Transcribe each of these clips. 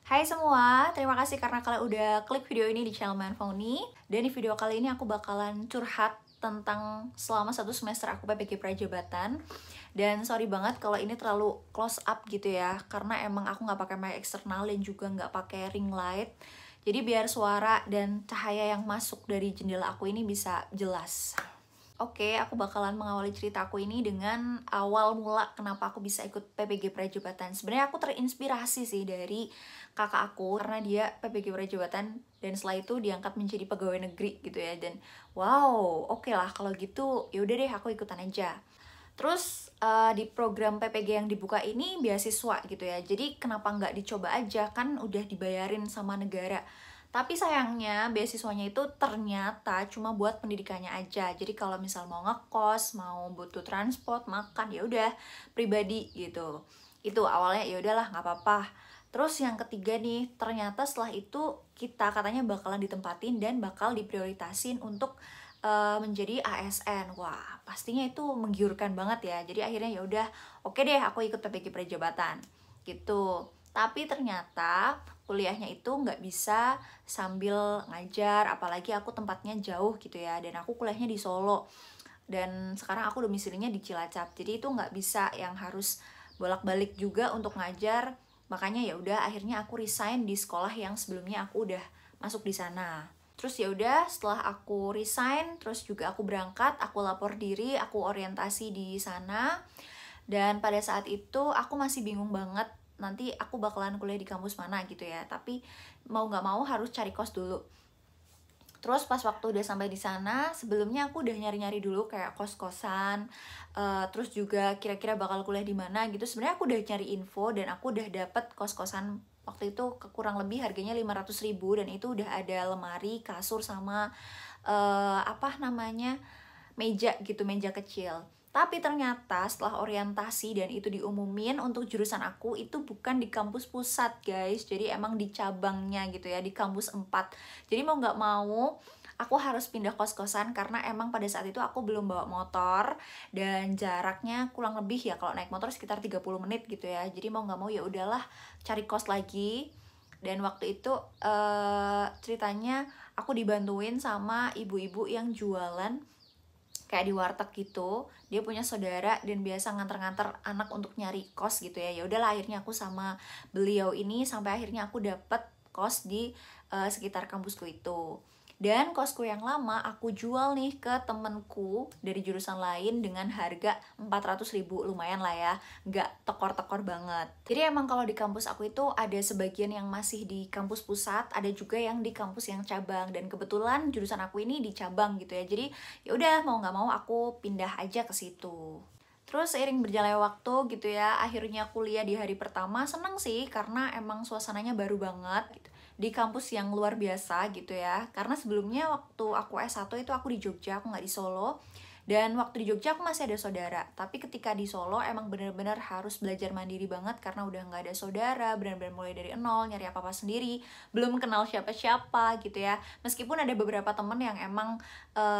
Hai semua, terima kasih karena kalian udah klik video ini di channel Manfoni. Dan di video kali ini aku bakalan curhat tentang selama 1 semester aku PPG Prajabatan. Dan sorry banget kalau ini terlalu close up gitu ya, karena emang aku nggak pakai mic eksternal dan juga nggak pakai ring light. Jadi biar suara dan cahaya yang masuk dari jendela aku ini bisa jelas. Oke, aku bakalan mengawali cerita aku ini dengan awal mula kenapa aku bisa ikut PPG Prajabatan. Sebenarnya aku terinspirasi sih dari kakak aku karena dia PPG Prajabatan dan setelah itu diangkat menjadi pegawai negeri gitu ya. Dan wow, oke lah kalau gitu yaudah deh aku ikutan aja. Terus di program PPG yang dibuka ini beasiswa gitu ya. Jadi kenapa nggak dicoba aja, kan udah dibayarin sama negara. Tapi sayangnya beasiswanya itu ternyata cuma buat pendidikannya aja. Jadi kalau misal mau ngekos, mau butuh transport, makan, ya udah pribadi gitu. Itu awalnya ya udahlah nggak apa-apa. Terus yang ketiga nih, ternyata setelah itu kita katanya bakalan ditempatin dan bakal diprioritasin untuk menjadi ASN. Wah, pastinya itu menggiurkan banget ya. Jadi akhirnya ya udah, oke deh aku ikut PPG Prajabatan gitu. Tapi ternyata kuliahnya itu nggak bisa sambil ngajar, apalagi aku tempatnya jauh gitu ya, dan aku kuliahnya di Solo dan sekarang aku domisilinya di Cilacap, jadi itu nggak bisa yang harus bolak-balik juga untuk ngajar. Makanya ya udah akhirnya aku resign di sekolah yang sebelumnya aku udah masuk di sana. Terus ya udah setelah aku resign, terus juga aku berangkat, aku lapor diri, aku orientasi di sana. Dan pada saat itu aku masih bingung banget nanti aku bakalan kuliah di kampus mana gitu ya, tapi mau nggak mau harus cari kos dulu. Terus pas waktu udah sampai di sana, sebelumnya aku udah nyari-nyari dulu kayak kos-kosan, terus juga kira-kira bakal kuliah di mana gitu. Sebenarnya aku udah cari info dan aku udah dapet kos-kosan waktu itu kurang lebih harganya 500.000, dan itu udah ada lemari, kasur sama apa namanya, meja gitu, meja kecil. Tapi ternyata setelah orientasi dan itu diumumin untuk jurusan aku itu bukan di kampus pusat guys, jadi emang di cabangnya gitu ya, di kampus 4. Jadi mau nggak mau aku harus pindah kos-kosan karena emang pada saat itu aku belum bawa motor dan jaraknya kurang lebih ya kalau naik motor sekitar 30 menit gitu ya. Jadi mau nggak mau ya udahlah cari kos lagi. Dan waktu itu ceritanya aku dibantuin sama ibu-ibu yang jualan kayak di warteg gitu. Dia punya saudara dan biasa nganter-nganter anak untuk nyari kos gitu ya. Ya udahlah akhirnya aku sama beliau ini sampai akhirnya aku dapet kos di sekitar kampusku itu. Dan kosku yang lama aku jual nih ke temenku dari jurusan lain dengan harga 400.000, lumayan lah ya, nggak tekor-tekor banget. Jadi emang kalau di kampus aku itu ada sebagian yang masih di kampus pusat, ada juga yang di kampus yang cabang, dan kebetulan jurusan aku ini di cabang gitu ya. Jadi ya udah mau nggak mau aku pindah aja ke situ. Terus seiring berjalannya waktu gitu ya, akhirnya kuliah di hari pertama seneng sih karena emang suasananya baru banget gitu, di kampus yang luar biasa gitu ya. Karena sebelumnya waktu aku S1 itu aku di Jogja, aku nggak di Solo. Dan waktu di Jogja aku masih ada saudara, tapi ketika di Solo emang bener-bener harus belajar mandiri banget karena udah nggak ada saudara, bener-bener mulai dari nol, nyari apa-apa sendiri, belum kenal siapa-siapa gitu ya. Meskipun ada beberapa temen yang emang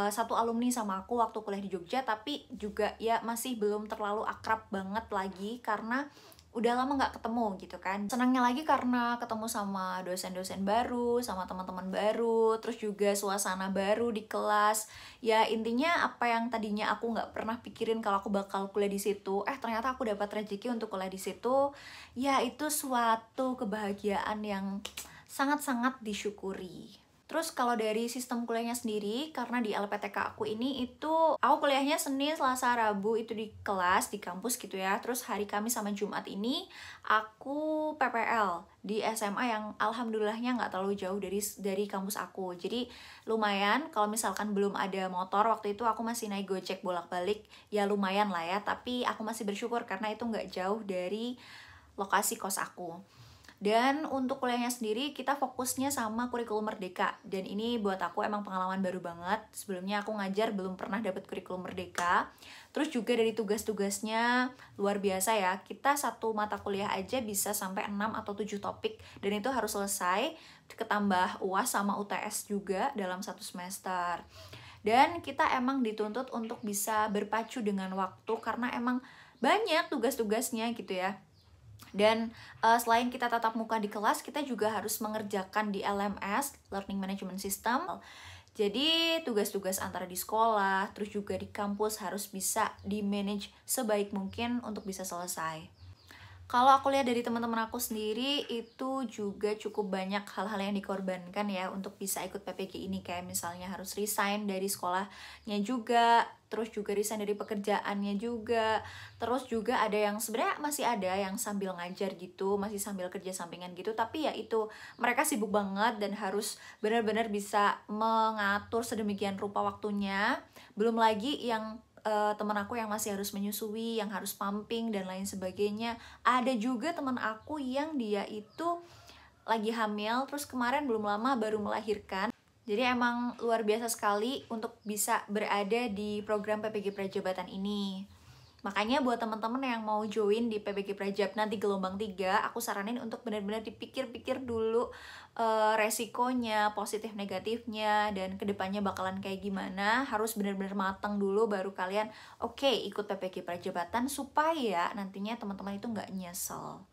satu alumni sama aku waktu kuliah di Jogja, tapi juga ya masih belum terlalu akrab banget lagi karena udah lama nggak ketemu gitu kan. Senangnya lagi karena ketemu sama dosen-dosen baru, sama teman-teman baru, terus juga suasana baru di kelas. Ya intinya apa yang tadinya aku nggak pernah pikirin kalau aku bakal kuliah di situ, ternyata aku dapat rezeki untuk kuliah di situ. Ya itu suatu kebahagiaan yang sangat-sangat disyukuri. Terus kalau dari sistem kuliahnya sendiri, karena di LPTK aku ini itu aku kuliahnya Senin, Selasa, Rabu itu di kelas, di kampus gitu ya. Terus hari Kamis sama Jumat ini aku PPL di SMA yang alhamdulillahnya nggak terlalu jauh dari kampus aku. Jadi lumayan, kalau misalkan belum ada motor waktu itu aku masih naik Gojek bolak-balik, ya lumayan lah ya. Tapi aku masih bersyukur karena itu nggak jauh dari lokasi kos aku. Dan untuk kuliahnya sendiri kita fokusnya sama kurikulum merdeka, dan ini buat aku emang pengalaman baru banget. Sebelumnya aku ngajar belum pernah dapat kurikulum merdeka. Terus juga dari tugas-tugasnya luar biasa ya, kita satu mata kuliah aja bisa sampai 6 atau 7 topik, dan itu harus selesai, ketambah UAS sama UTS juga dalam 1 semester. Dan kita emang dituntut untuk bisa berpacu dengan waktu karena emang banyak tugas-tugasnya gitu ya. Dan selain kita tatap muka di kelas, kita juga harus mengerjakan di LMS, Learning Management System. Jadi tugas-tugas antara di sekolah, terus juga di kampus harus bisa di-manage sebaik mungkin untuk bisa selesai. Kalau aku lihat dari teman-teman aku sendiri, itu juga cukup banyak hal-hal yang dikorbankan ya untuk bisa ikut PPG ini. Kayak misalnya harus resign dari sekolahnya juga, terus juga resign dari pekerjaannya juga, terus juga ada yang sebenarnya masih ada yang sambil ngajar gitu, masih sambil kerja sampingan gitu, tapi ya itu mereka sibuk banget dan harus benar-benar bisa mengatur sedemikian rupa waktunya. Belum lagi yang teman aku yang masih harus menyusui, yang harus pumping dan lain sebagainya. Ada juga teman aku yang dia itu lagi hamil, terus kemarin belum lama baru melahirkan. Jadi emang luar biasa sekali untuk bisa berada di program PPG Prajabatan ini. Makanya buat teman-teman yang mau join di PPG Prajab nanti gelombang 3, aku saranin untuk benar-benar dipikir-pikir dulu resikonya, positif negatifnya, dan kedepannya bakalan kayak gimana. Harus benar-benar matang dulu baru kalian oke, ikut PPG Prajabatan supaya nantinya teman-teman itu nggak nyesel.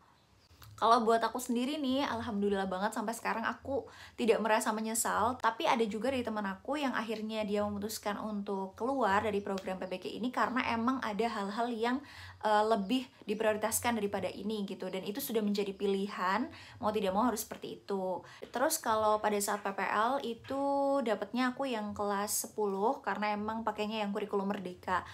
Kalau buat aku sendiri nih, alhamdulillah banget sampai sekarang aku tidak merasa menyesal. Tapi ada juga dari teman aku yang akhirnya dia memutuskan untuk keluar dari program PPG ini karena emang ada hal-hal yang lebih diprioritaskan daripada ini gitu. Dan itu sudah menjadi pilihan, mau tidak mau harus seperti itu. Terus kalau pada saat PPL itu dapatnya aku yang kelas 10 karena emang pakainya yang kurikulum merdeka.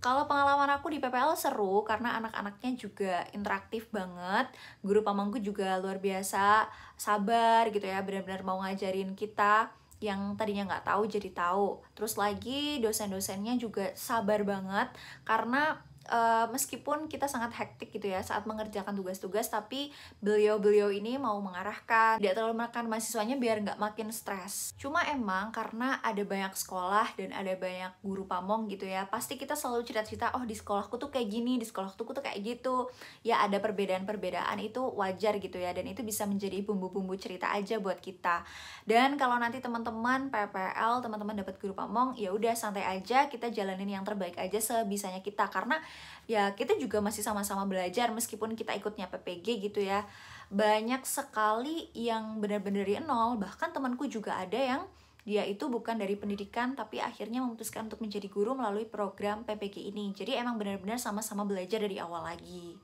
Kalau pengalaman aku di PPL seru karena anak-anaknya juga interaktif banget. Guru pamangku juga luar biasa, sabar gitu ya, benar-benar mau ngajarin kita yang tadinya nggak tahu jadi tahu. Terus lagi dosen-dosennya juga sabar banget karena meskipun kita sangat hektik gitu ya saat mengerjakan tugas-tugas, tapi beliau-beliau ini mau mengarahkan, tidak terlalu menekan mahasiswanya biar nggak makin stres. Cuma emang karena ada banyak sekolah dan ada banyak guru pamong gitu ya, pasti kita selalu cerita-cerita, oh di sekolahku tuh kayak gini, di sekolahku tuh kayak gitu. Ya ada perbedaan-perbedaan, itu wajar gitu ya, dan itu bisa menjadi bumbu-bumbu cerita aja buat kita. Dan kalau nanti teman-teman PPL, teman-teman dapat guru pamong, ya udah santai aja, kita jalanin yang terbaik aja sebisanya kita, karena ya kita juga masih sama-sama belajar meskipun kita ikutnya PPG gitu ya. Banyak sekali yang benar-benar dari nol, bahkan temanku juga ada yang dia itu bukan dari pendidikan tapi akhirnya memutuskan untuk menjadi guru melalui program PPG ini. Jadi emang benar-benar sama-sama belajar dari awal lagi.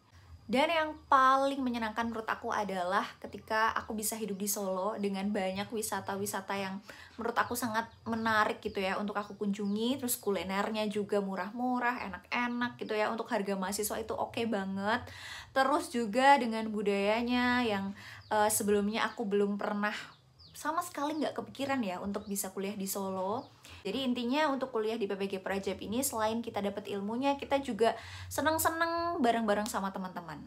Dan yang paling menyenangkan menurut aku adalah ketika aku bisa hidup di Solo dengan banyak wisata-wisata yang menurut aku sangat menarik gitu ya untuk aku kunjungi. Terus kulinernya juga murah-murah, enak-enak gitu ya, untuk harga mahasiswa itu oke banget. Terus juga dengan budayanya yang sebelumnya aku belum pernah sama sekali nggak kepikiran ya untuk bisa kuliah di Solo. Jadi intinya untuk kuliah di PPG Prajab ini selain kita dapat ilmunya, kita juga seneng-seneng bareng-bareng sama teman-teman.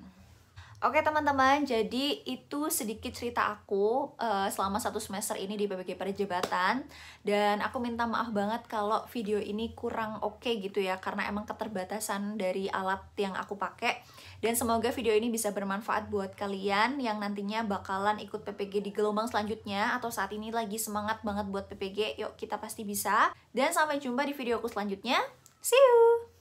Oke teman-teman, jadi itu sedikit cerita aku selama 1 semester ini di PPG Prajabatan. Dan aku minta maaf banget kalau video ini kurang oke gitu ya, karena emang keterbatasan dari alat yang aku pakai. Dan semoga video ini bisa bermanfaat buat kalian yang nantinya bakalan ikut PPG di gelombang selanjutnya, atau saat ini lagi semangat banget buat PPG, yuk kita pasti bisa. Dan sampai jumpa di videoku selanjutnya, see you!